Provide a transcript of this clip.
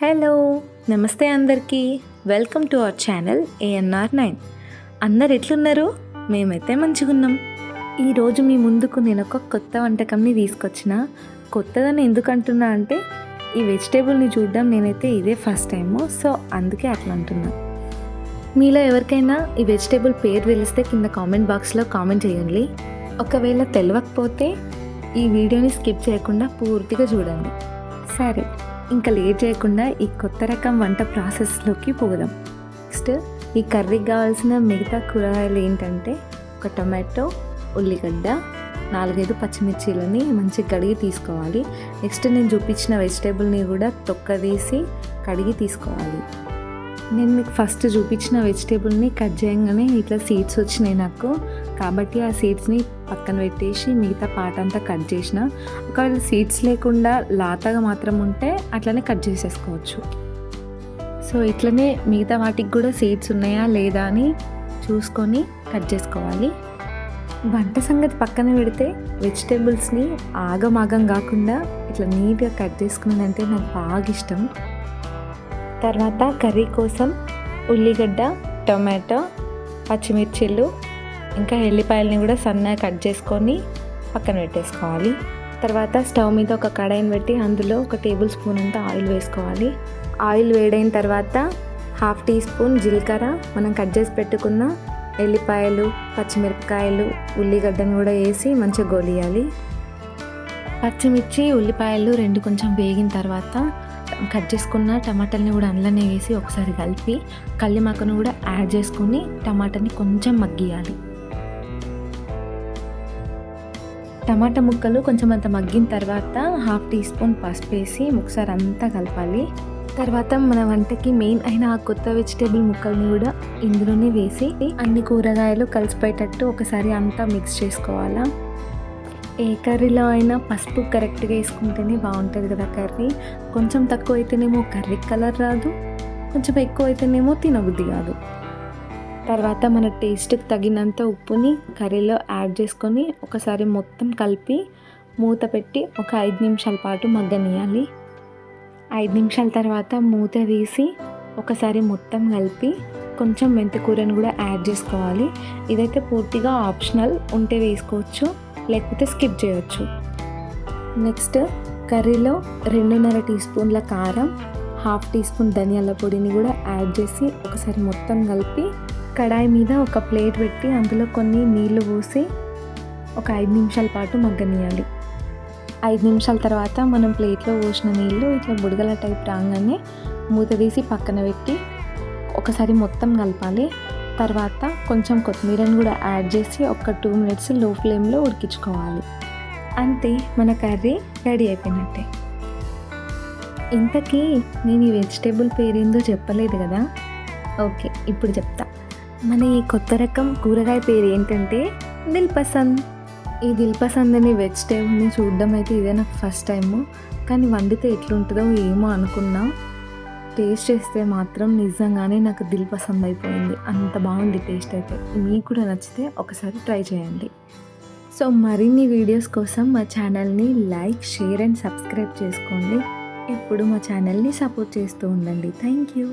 Hello, నమస్తే అందరికీ. Welcome to our channel ANR9. అందరు ఎట్లున్నారు? మేమైతే మంచిగున్నాం. ఈరోజు మీ ముందుకు నేను ఒక కొత్త వంటకంని తీసుకొచ్చిన. కొత్తదని ఎందుకు అంటున్నా అంటే ఈ వెజిటేబుల్ని చూడడం నేనైతే ఇదే ఫస్ట్ టైము, సో అందుకే అట్లా అంటున్నా. మీలో ఎవరికైనా ఈ వెజిటేబుల్ పేరు తెలిస్తే కింద కామెంట్ బాక్స్లో కామెంట్ చేయండి. ఒకవేళ తెలియకపోతే ఈ వీడియోని స్కిప్ చేయకుండా పూర్తిగా చూడండి. సరే, ఇంకా లేట్ చేయకుండా ఈ కొత్త రకం వంట ప్రాసెస్లోకి పోదాం. నెక్స్ట్ ఈ కర్రీకి కావాల్సిన మిగతా కూరగాయలు ఏంటంటే ఒక టొమాటో, ఉల్లిగడ్డ, 4-5 పచ్చిమిర్చీలని మంచిగా కడిగి తీసుకోవాలి. నెక్స్ట్ నేను చూపించిన వెజిటేబుల్ని కూడా తొక్కదీసి కడిగి తీసుకోవాలి. నేను మీకు ఫస్ట్ చూపించిన వెజిటేబుల్ని కట్ చేయగానే ఇట్లా సీడ్స్ వచ్చినాయి నాకు, కాబట్టి ఆ సీడ్స్ని పక్కన పెట్టేసి మిగతా పార్ట్ అంతా కట్ చేసిన. ఒకవేళ సీడ్స్ లేకుండా లాతగా మాత్రం ఉంటే అట్లనే కట్ చేసేసుకోవచ్చు. సో ఇట్లనే మిగతా వాటికి కూడా సీడ్స్ ఉన్నాయా లేదా అని చూసుకొని కట్ చేసుకోవాలి. వంట సంగతి పక్కన పెడితే వెజిటేబుల్స్ని ఆగమాగం కాకుండా ఇట్లా నీట్గా కట్ చేసుకున్నానంటే నాకు బాగా ఇష్టం. తర్వాత కర్రీ కోసం ఉల్లిగడ్డ, టొమాటో, పచ్చిమిర్చిలు ఇంకా ఎల్లిపాయలని కూడా సన్నగా కట్ చేసుకొని పక్కన పెట్టేసుకోవాలి. తర్వాత స్టవ్ మీద ఒక కడాయిని పెట్టి అందులో 1 టేబుల్ స్పూన్ అంతా ఆయిల్ వేసుకోవాలి. ఆయిల్ వేడైన తర్వాత 1/2 టీ స్పూన్ జీలకర్ర, మనం కట్ చేసి పెట్టుకున్న ఎల్లిపాయలు, పచ్చిమిరపకాయలు, ఉల్లిగడ్డను కూడా వేసి మంచిగా గోలియాలి. పచ్చిమిర్చి, ఉల్లిపాయలు 2 కొంచెం వేగిన తర్వాత కట్ చేసుకున్న టమాటాలని కూడా అందులోనే వేసి ఒకసారి కలిపి కల్లిమాకను కూడా యాడ్ చేసుకొని టమాటాని కొంచెం మగ్గియాలి. టమాటా ముక్కలు కొంచెం అంత మగ్గిన తర్వాత 1/2 టీ స్పూన్ పసుపు వేసి ఒకసారి అంతా కలపాలి. తర్వాత మన వంటకి మెయిన్ అయిన ఆ కొత్త వెజిటేబుల్ ముక్కల్ని కూడా ఇందులోనే వేసి అన్ని కూరగాయలు కలిసిపోయేటట్టు ఒకసారి అంతా మిక్స్ చేసుకోవాలా. ఏ కర్రీలో అయినా పసుపు కరెక్ట్గా వేసుకుంటేనే బాగుంటుంది కదా కర్రీ. కొంచెం తక్కువ అయితేనేమో కర్రీ కలర్ రాదు, కొంచెం ఎక్కువ అయితేనేమో తినబుద్ధి కాదు. తర్వాత మన టేస్ట్కి తగినంత ఉప్పుని కర్రీలో యాడ్ చేసుకొని ఒకసారి మొత్తం కలిపి మూత పెట్టి ఒక 5 నిమిషాల పాటు మగ్గనియాలి. 5 నిమిషాల తర్వాత మూత తీసి ఒకసారి మొత్తం కలిపి కొంచెం మెంతికూరను కూడా యాడ్ చేసుకోవాలి. ఇదైతే పూర్తిగా ఆప్షనల్, ఉంటే వేసుకోవచ్చు లేకపోతే స్కిప్ చేయవచ్చు. నెక్స్ట్ కర్రీలో 2.5 టీ స్పూన్ల కారం, 1/2 టీ స్పూన్ ధనియాల పొడిని కూడా యాడ్ చేసి ఒకసారి మొత్తం కలిపి కడాయి మీద ఒక ప్లేట్ పెట్టి అందులో కొన్ని నీళ్లు పోసి ఒక 5 నిమిషాల పాటు మగ్గనియాలి. 5 నిమిషాల తర్వాత మనం ప్లేట్లో పోసిన నీళ్ళు ఇట్లా బుడగల టైప్ రాగానే మూత తీసి పక్కన పెట్టి ఒకసారి మొత్తం కలపాలి. తర్వాత కొంచెం కొత్తిమీరని కూడా యాడ్ చేసి ఒక 2 మినిట్స్ లో ఫ్లేమ్లో ఉడికించుకోవాలి. అంతే, మన కర్రీ రెడీ అయిపోయినట్టే. ఇంతకీ నేను ఈ వెజిటేబుల్ పేరేందో చెప్పలేదు కదా. ఓకే, ఇప్పుడు చెప్తా. మన ఈ కొత్త రకం కూరగాయ పేరు ఏంటంటే దిల్పసంద్. ఈ దిల్పసంద్ అనే వెజిటేబుల్ని చూడడం అయితే ఇదే నాకు ఫస్ట్ టైము, కానీ వండితే ఎట్లుంటుందో ఏమో అనుకున్నా. టేస్ట్ చేస్తే మాత్రం నిజంగానే నాకు దిల్ పసంద్ అయిపోయింది. అంత బాగుంది టేస్ట్ అయితే. మీకు కూడా నచ్చితే ఒకసారి ట్రై చేయండి. సో మరిన్ని వీడియోస్ కోసం మా ఛానల్ని లైక్, షేర్ అండ్ సబ్స్క్రైబ్ చేసుకోండి. ఎప్పుడు మా ఛానల్ని సపోర్ట్ చేస్తూ ఉండండి. Thank you.